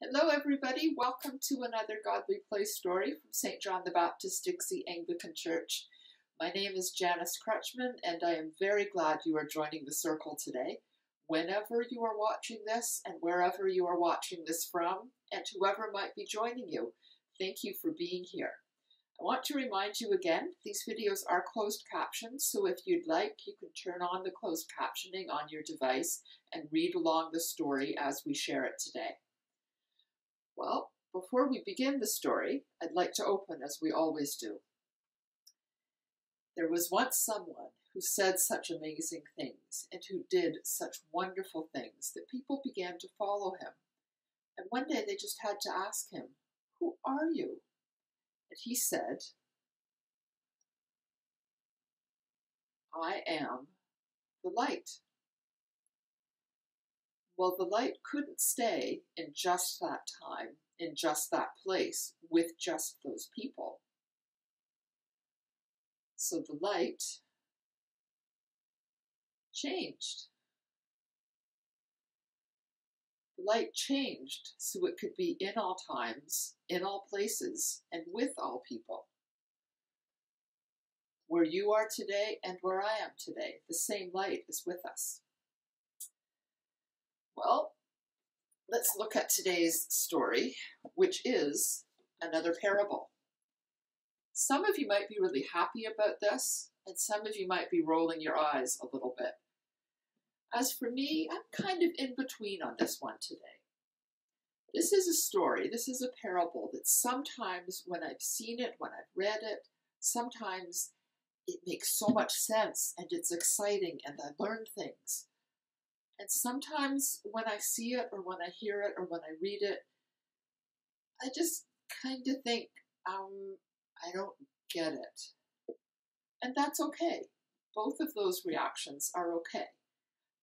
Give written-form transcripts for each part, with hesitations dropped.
Hello everybody, welcome to another Godly Place story from St. John the Baptist Dixie Anglican Church. My name is Janice Crutchman and I am very glad you are joining the circle today. Whenever you are watching this and wherever you are watching this from, and whoever might be joining you, thank you for being here. I want to remind you again, these videos are closed captioned, so if you'd like, you can turn on the closed captioning on your device and read along the story as we share it today. Well, before we begin the story, I'd like to open as we always do. There was once someone who said such amazing things and who did such wonderful things that people began to follow him. And one day they just had to ask him, "Who are you?" And he said, "I am the light." Well, the light couldn't stay in just that time, in just that place, with just those people. So the light changed. The light changed so it could be in all times, in all places, and with all people. Where you are today and where I am today, the same light is with us. Well, let's look at today's story, which is another parable. Some of you might be really happy about this, and some of you might be rolling your eyes a little bit. As for me, I'm kind of in between on this one today. This is a story, this is a parable that sometimes when I've seen it, when I've read it, sometimes it makes so much sense and it's exciting and I learn things. And sometimes when I see it or when I hear it or when I read it, I just kind of think, I don't get it. And that's okay. Both of those reactions are okay.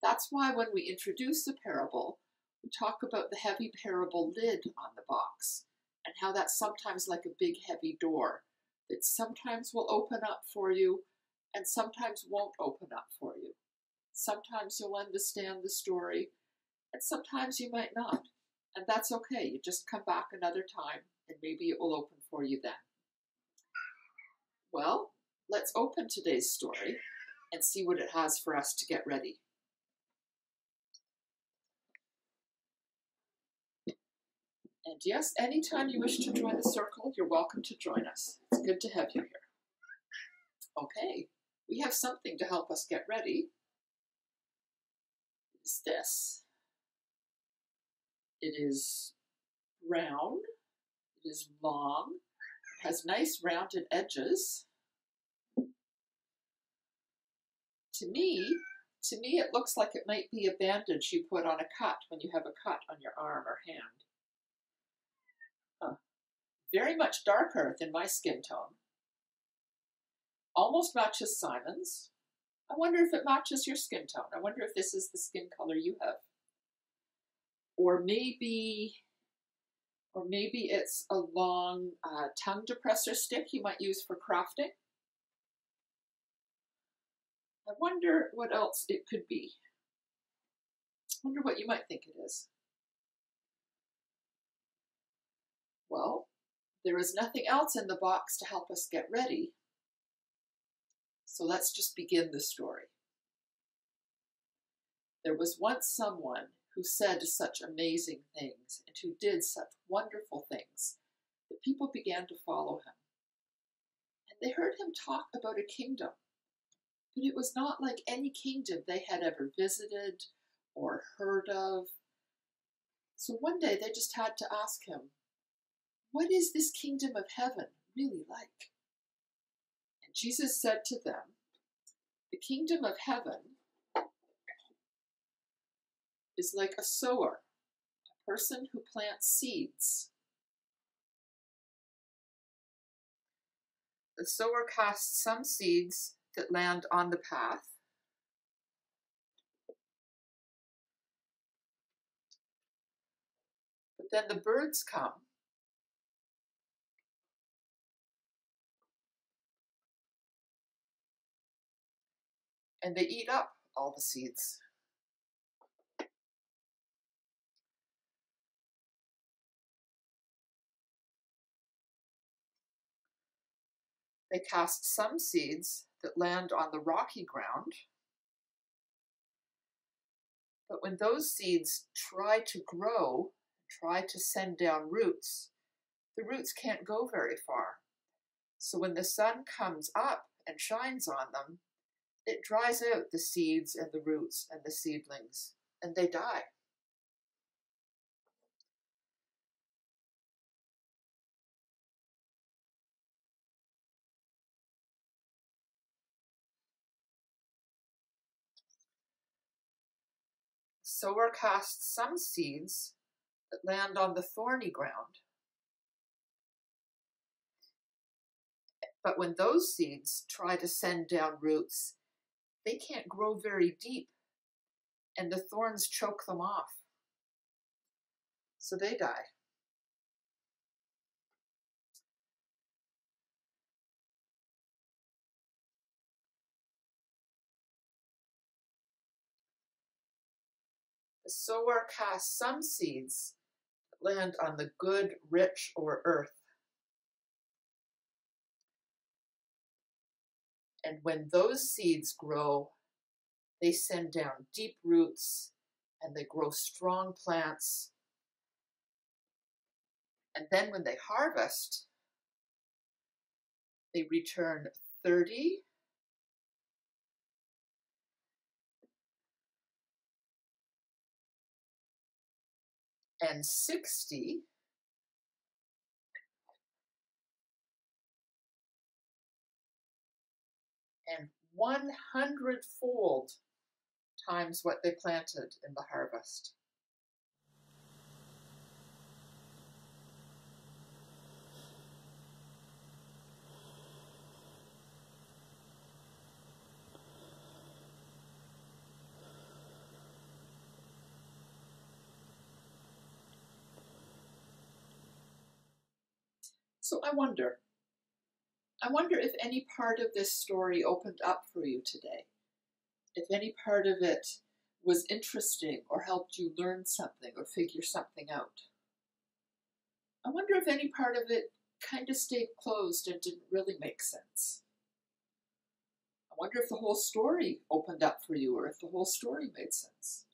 That's why when we introduce a parable, we talk about the heavy parable lid on the box and how that's sometimes like a big heavy door that sometimes will open up for you and sometimes won't open up for you. Sometimes you'll understand the story and sometimes you might not. And that's okay. You just come back another time and maybe it will open for you then. Well, let's open today's story and see what it has for us to get ready. And yes, anytime you wish to join the circle, you're welcome to join us. It's good to have you here. Okay, we have something to help us get ready. It's this. It is round, it is long, it has nice rounded edges. To me, it looks like it might be a bandage you put on a cut when you have a cut on your arm or hand. Very much darker than my skin tone. Almost matches Simon's. I wonder if it matches your skin tone. I wonder if this is the skin color you have. Or maybe it's a long tongue depressor stick you might use for crafting. I wonder what else it could be. I wonder what you might think it is. Well, there is nothing else in the box to help us get ready. So let's just begin the story. There was once someone who said such amazing things and who did such wonderful things that people began to follow him. And they heard him talk about a kingdom, but it was not like any kingdom they had ever visited or heard of. So one day they just had to ask him, "What is this kingdom of heaven really like?" And Jesus said to them, "The kingdom of heaven is like a sower, a person who plants seeds. The sower casts some seeds that land on the path. But then the birds come and they eat up all the seeds. They cast some seeds that land on the rocky ground, but when those seeds try to grow, try to send down roots, the roots can't go very far. So when the sun comes up and shines on them, it dries out the seeds and the roots and the seedlings, and they die. Sower casts some seeds that land on the thorny ground. But when those seeds try to send down roots, they can't grow very deep, and the thorns choke them off. So they die. The sower casts some seeds that land on the good, rich, or earth. And when those seeds grow, they send down deep roots and they grow strong plants. And then when they harvest, they return 30, and 60, and 100-fold times what they planted in the harvest. So I wonder if any part of this story opened up for you today. If any part of it was interesting or helped you learn something or figure something out. I wonder if any part of it kind of stayed closed and didn't really make sense. I wonder if the whole story opened up for you or if the whole story made sense.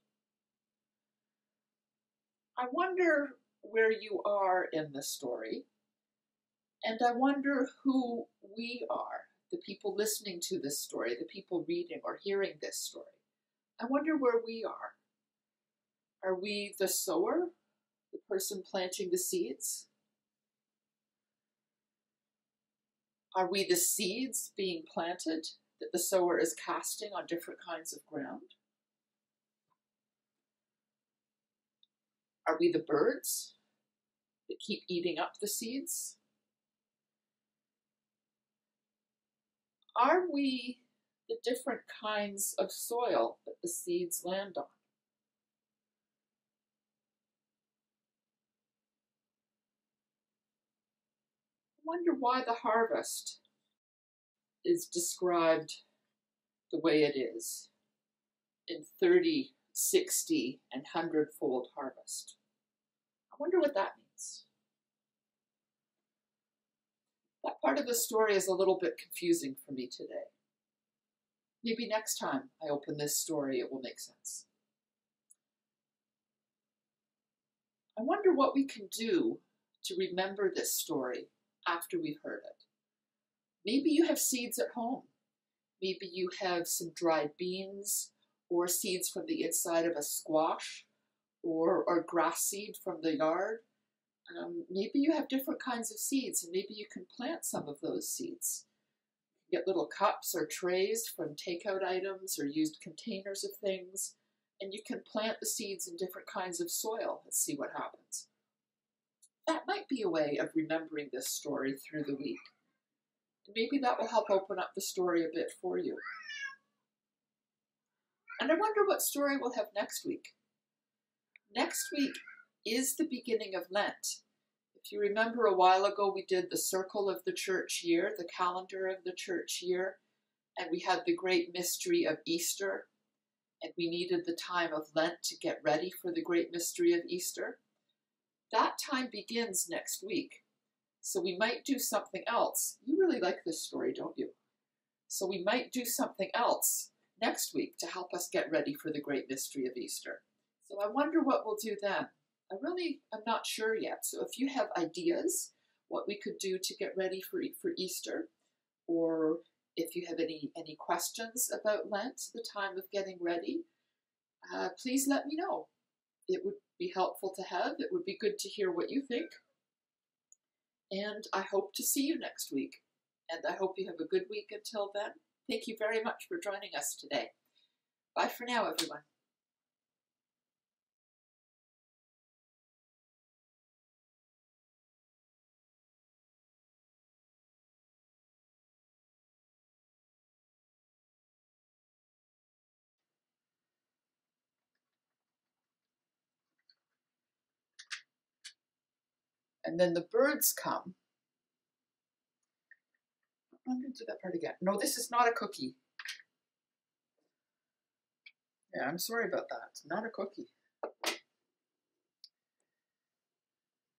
I wonder where you are in the story, and I wonder who we are, the people listening to this story, the people reading or hearing this story. I wonder where we are. Are we the sower, the person planting the seeds? Are we the seeds being planted that the sower is casting on different kinds of ground? Are we the birds that keep eating up the seeds? Are we the different kinds of soil that the seeds land on? I wonder why the harvest is described the way it is in 30, 60, and 100-fold harvest. I wonder what that means. That part of the story is a little bit confusing for me today. Maybe next time I open this story, it will make sense. I wonder what we can do to remember this story after we've heard it. Maybe you have seeds at home. Maybe you have some dried beans or seeds from the inside of a squash or grass seed from the yard. Maybe you have different kinds of seeds, and maybe you can plant some of those seeds. Get little cups or trays from takeout items or used containers of things, and you can plant the seeds in different kinds of soil and see what happens. That might be a way of remembering this story through the week. Maybe that will help open up the story a bit for you. And I wonder what story we'll have next week. Next week is the beginning of Lent. If you remember, a while ago we did the circle of the church year, the calendar of the church year, and we had the great mystery of Easter, and we needed the time of Lent to get ready for the great mystery of Easter. That time begins next week. So we might do something else. You really like this story, don't you? So we might do something else next week to help us get ready for the great mystery of Easter. So I wonder what we'll do then. I really am not sure yet. So if you have ideas what we could do to get ready for Easter, or if you have any questions about Lent, the time of getting ready, please let me know. It would be helpful to have. It would be good to hear what you think. And I hope to see you next week. And I hope you have a good week until then. Thank you very much for joining us today. Bye for now, everyone. And then the birds come. I'm going to do that part again. No, this is not a cookie. Yeah, I'm sorry about that. It's not a cookie.